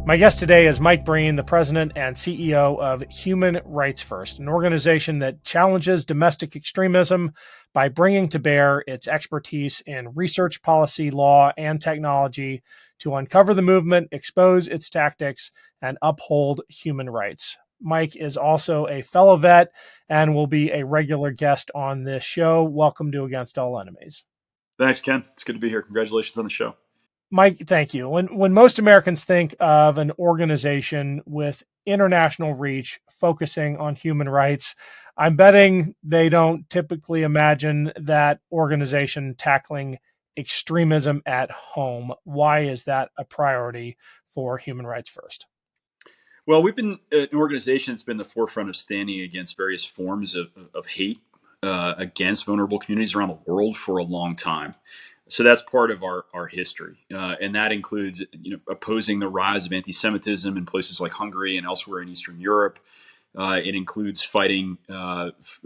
My guest today is Mike Breen, the president and CEO of Human Rights First, an organization that challenges domestic extremism by bringing to bear its expertise in research, policy, law, and technology to uncover the movement, expose its tactics, and uphold human rights. Mike is also a fellow vet and will be a regular guest on this show. Welcome to Against All Enemies. Thanks, Ken. It's good to be here. Congratulations on the show. Mike, thank you. When most Americans think of an organization with international reach focusing on human rights, I'm betting they don't typically imagine that organization tackling extremism at home. Why is that a priority for Human Rights First? Well, we've been an organization that's been the forefront of standing against various forms of hate against vulnerable communities around the world for a long time. So that's part of our history, and that includes opposing the rise of anti-Semitism in places like Hungary and elsewhere in Eastern Europe. It includes fighting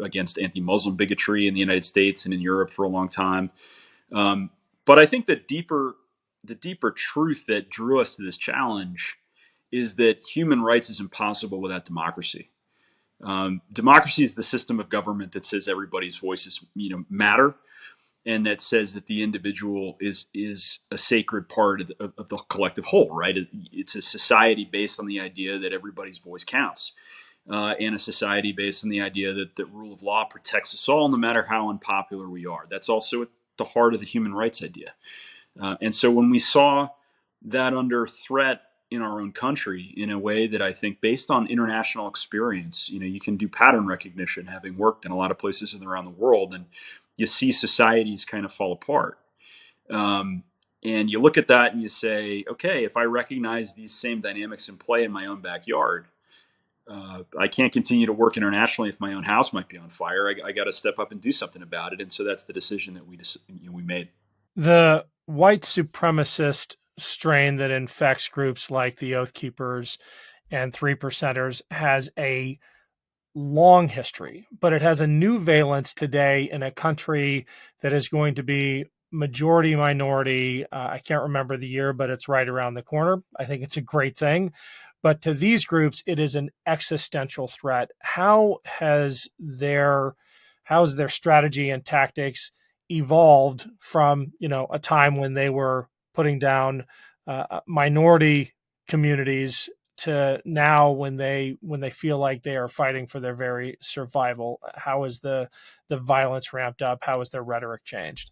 against anti-Muslim bigotry in the United States and in Europe for a long time. But I think the deeper truth that drew us to this challenge is that human rights is impossible without democracy. Democracy is the system of government that says everybody's voices matter, and that says that the individual is a sacred part of the collective whole, right? It's a society based on the idea that everybody's voice counts, and a society based on the idea that the rule of law protects us all, no matter how unpopular we are. That's also at the heart of the human rights idea. And so when we saw that under threat in our own country, in a way that I think, based on international experience, you can do pattern recognition, having worked in a lot of places around the world, and you see societies kind of fall apart. And you look at that and you say, okay, if I recognize these same dynamics in play in my own backyard, I can't continue to work internationally if my own house might be on fire. I got to step up and do something about it. And so that's the decision that we made. The white supremacist strain that infects groups like the Oath Keepers and Three Percenters has a long history, but it has a new valence today in a country that is going to be majority minority. I can't remember the year, but it's right around the corner. I think it's a great thing. But to these groups, it is an existential threat. How has their strategy and tactics evolved from a time when they were putting down minority communities to now when they feel like they are fighting for their very survival? How is the violence ramped up? How has their rhetoric changed?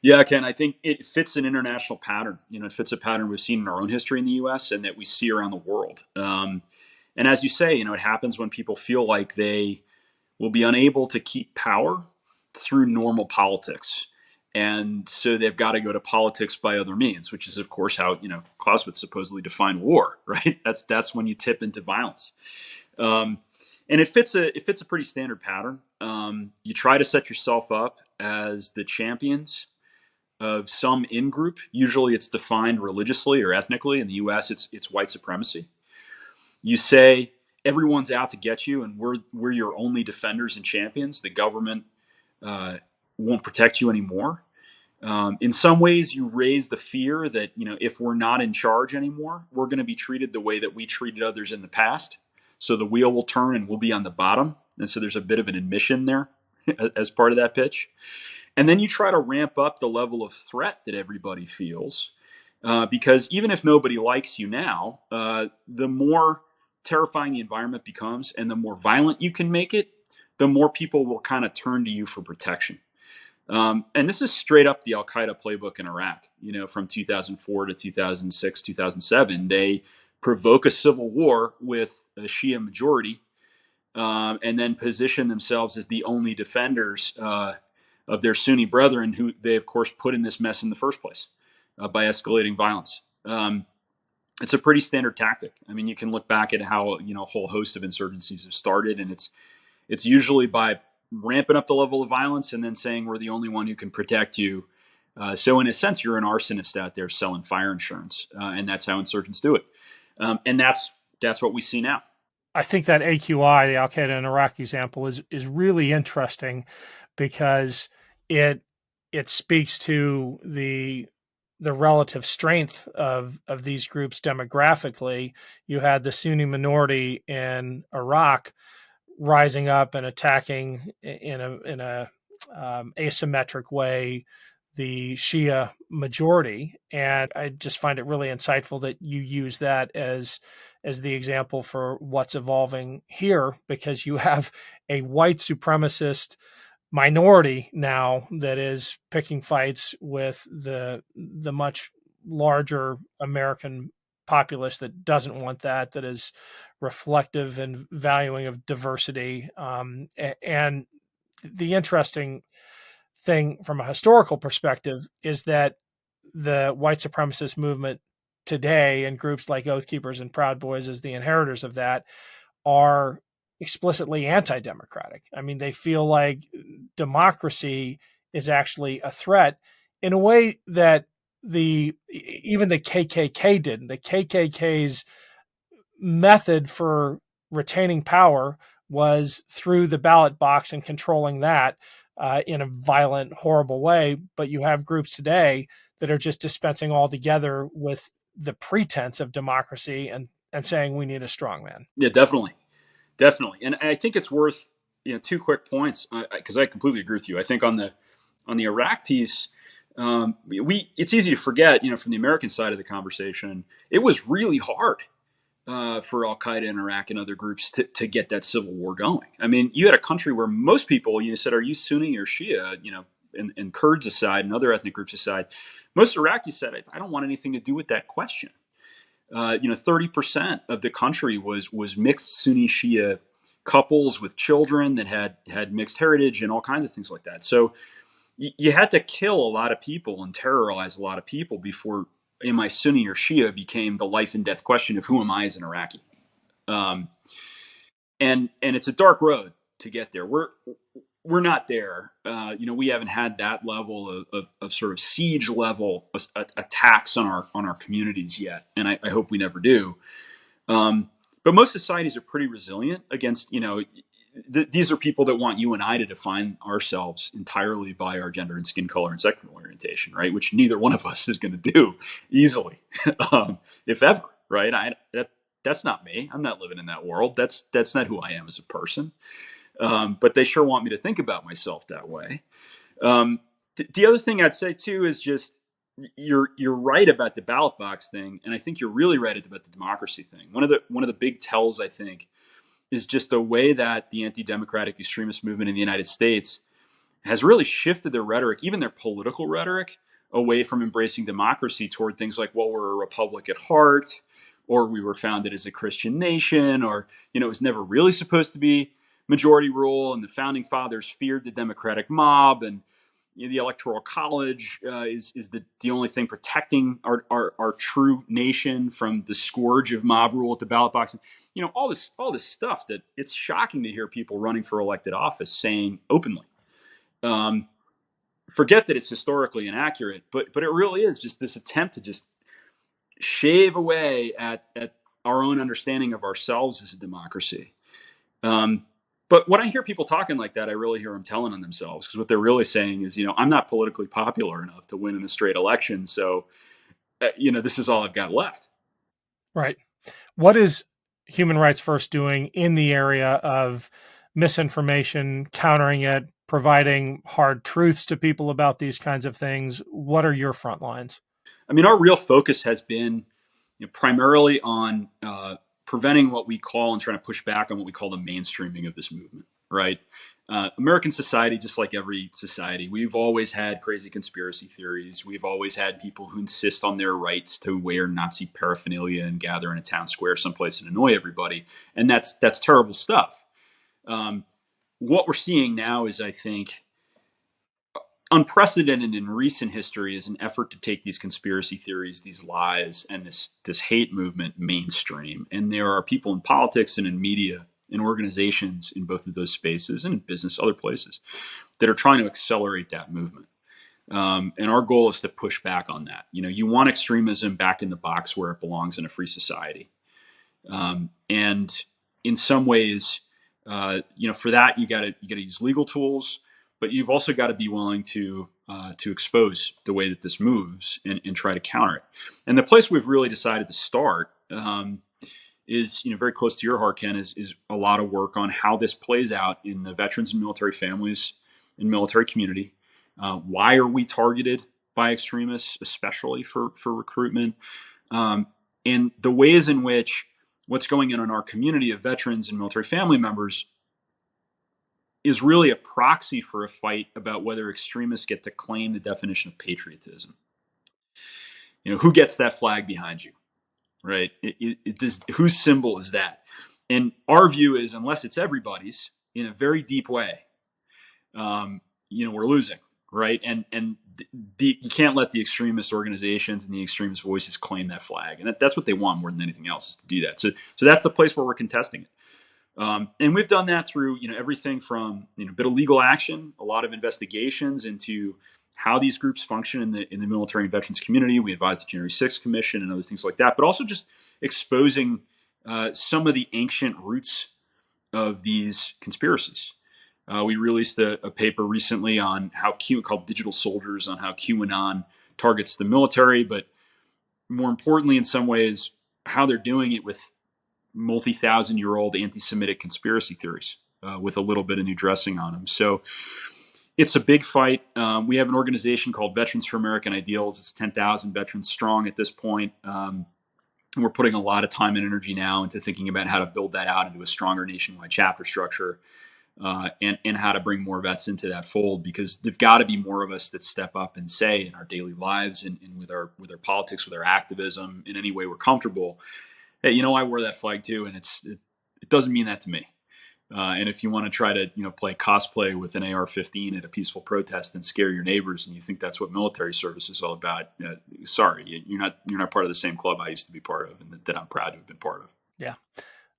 Yeah, Ken, I think it fits an international pattern. It fits a pattern we've seen in our own history in the U.S. and that we see around the world. And as you say, it happens when people feel like they will be unable to keep power through normal politics. And so they've got to go to politics by other means, which is, of course, how Clausewitz supposedly defined war, right? That's when you tip into violence, and it fits a pretty standard pattern. You try to set yourself up as the champions of some in-group. Usually, it's defined religiously or ethnically. In the U.S., it's white supremacy. You say everyone's out to get you, and we're your only defenders and champions. The government won't protect you anymore. In some ways, you raise the fear that if we're not in charge anymore, we're going to be treated the way that we treated others in the past. So the wheel will turn and we'll be on the bottom. And so there's a bit of an admission there as part of that pitch. And then you try to ramp up the level of threat that everybody feels, because even if nobody likes you now, the more terrifying the environment becomes and the more violent you can make it, the more people will kind of turn to you for protection. And this is straight up the Al-Qaeda playbook in Iraq, from 2004 to 2006, 2007. They provoke a civil war with a Shia majority, and then position themselves as the only defenders of their Sunni brethren, who they, of course, put in this mess in the first place by escalating violence. It's a pretty standard tactic. I mean, you can look back at how a whole host of insurgencies have started, and it's usually by ramping up the level of violence and then saying we're the only one who can protect you. So in a sense, you're an arsonist out there selling fire insurance, and that's how insurgents do it. And that's what we see now. I think that AQI, the Al Qaeda in Iraq example, is really interesting because it speaks to the the relative strength of these groups demographically. You had the Sunni minority in Iraq rising up and attacking in a asymmetric way the Shia majority, and I just find it really insightful that you use that as the example for what's evolving here, because you have a white supremacist minority now that is picking fights with the much larger American populace that doesn't want that, that is reflective and valuing of diversity. And the interesting thing from a historical perspective is that the white supremacist movement today, and groups like Oath Keepers and Proud Boys as the inheritors of that, are explicitly anti-democratic. I mean, they feel like democracy is actually a threat in a way that the even the KKK didn't. The KKK's method for retaining power was through the ballot box and controlling that in a violent, horrible way. But you have groups today that are just dispensing altogether with the pretense of democracy and saying we need a strongman. Yeah, definitely. Definitely. And I think it's worth, two quick points, because I completely agree with you. I think on the Iraq piece, it's easy to forget, from the American side of the conversation, it was really hard for Al Qaeda in Iraq and other groups to get that civil war going. I mean, you had a country where most people, said, are you Sunni or Shia? And Kurds aside and other ethnic groups aside, most Iraqis said, I don't want anything to do with that question. 30% of the country was mixed Sunni Shia couples with children that had mixed heritage and all kinds of things like that. So you had to kill a lot of people and terrorize a lot of people before am I Sunni or Shia became the life and death question of who am I as an Iraqi. Um, and it's a dark road to get there. We're not there. We haven't had that level of sort of siege level attacks on our communities yet, and I hope we never do. But most societies are pretty resilient against, these are people that want you and I to define ourselves entirely by our gender and skin color and sexual orientation, right? Which neither one of us is going to do easily, if ever, right? That's not me. I'm not living in that world. That's not who I am as a person. But they sure want me to think about myself that way. The other thing I'd say too is just you're right about the ballot box thing, and I think you're really right about the democracy thing. One of the big tells, I think, is just the way that the anti-democratic extremist movement in the United States has really shifted their rhetoric, even their political rhetoric, away from embracing democracy toward things like, well, we're a republic at heart, or we were founded as a Christian nation, or it was never really supposed to be majority rule, and the founding fathers feared the democratic mob, and the electoral college is the only thing protecting our true nation from the scourge of mob rule at the ballot box. All this stuff that it's shocking to hear people running for elected office saying openly. Forget that it's historically inaccurate, but it really is just this attempt to just shave away at our own understanding of ourselves as a democracy. But when I hear people talking like that, I really hear them telling on themselves, because what they're really saying is, I'm not politically popular enough to win in a straight election. So, this is all I've got left. Right. What is Human Rights First doing in the area of misinformation, countering it, providing hard truths to people about these kinds of things? What are your front lines? I mean, our real focus has been primarily on preventing what we call and trying to push back on what we call the mainstreaming of this movement, right? American society, just like every society, we've always had crazy conspiracy theories. We've always had people who insist on their rights to wear Nazi paraphernalia and gather in a town square someplace and annoy everybody. And that's terrible stuff. What we're seeing now is, I think, unprecedented in recent history, is an effort to take these conspiracy theories, these lies, and this hate movement mainstream. And there are people in politics and in media and organizations in both of those spaces and in business, other places, that are trying to accelerate that movement. And our goal is to push back on that. You want extremism back in the box where it belongs in a free society. And in some ways, for that, you got to use legal tools. but you've also got to be willing to expose the way that this moves and try to counter it. And the place we've really decided to start is, very close to your heart, Ken, is a lot of work on how this plays out in the veterans and military families and military community. Why are we targeted by extremists, especially for recruitment? And the ways in which what's going on in our community of veterans and military family members is really a proxy for a fight about whether extremists get to claim the definition of patriotism. Who gets that flag behind you, right? It does, whose symbol is that? And our view is, unless it's everybody's in a very deep way, we're losing, right? And you can't let the extremist organizations and the extremist voices claim that flag, and that's what they want more than anything else, is to do that. So that's the place where we're contesting it. And we've done that through, everything from, a bit of legal action, a lot of investigations into how these groups function in the military and veterans community. We advise the January 6th Commission and other things like that, but also just exposing some of the ancient roots of these conspiracies. We released a paper recently on how called Digital Soldiers, on how QAnon targets the military, but more importantly, in some ways, how they're doing it with multi-thousand-year-old anti-Semitic conspiracy theories with a little bit of new dressing on them. So it's a big fight. We have an organization called Veterans for American Ideals. It's 10,000 veterans strong at this point. We're putting a lot of time and energy now into thinking about how to build that out into a stronger nationwide chapter structure, and how to bring more vets into that fold, because there've got to be more of us that step up and say in our daily lives and with our politics, with our activism, in any way we're comfortable, hey, I wear that flag too, and it doesn't mean that to me. And if you want to try to play cosplay with an AR-15 at a peaceful protest and scare your neighbors, and you think that's what military service is all about, sorry, you're not part of the same club I used to be part of, and that I'm proud to have been part of. Yeah.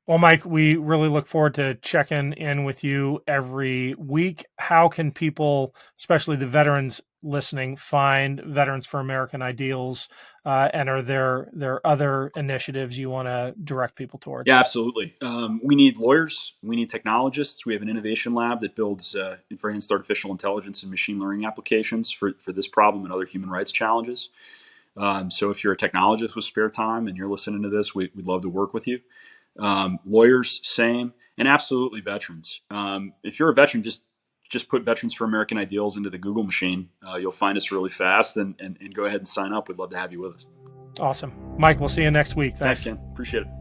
Well, Mike, we really look forward to checking in with you every week. How can people, especially the veterans listening, find Veterans for American Ideals? And are there other initiatives you want to direct people towards? Yeah, absolutely. We need lawyers. We need technologists. We have an innovation lab that builds advanced artificial intelligence and machine learning applications for this problem and other human rights challenges. So if you're a technologist with spare time and you're listening to this, we'd love to work with you. Lawyers, same, and absolutely veterans. If you're a veteran, just put Veterans for American Ideals into the Google machine. You'll find us really fast, and go ahead and sign up. We'd love to have you with us. Awesome. Mike, we'll see you next week. Thanks, Ken. Appreciate it.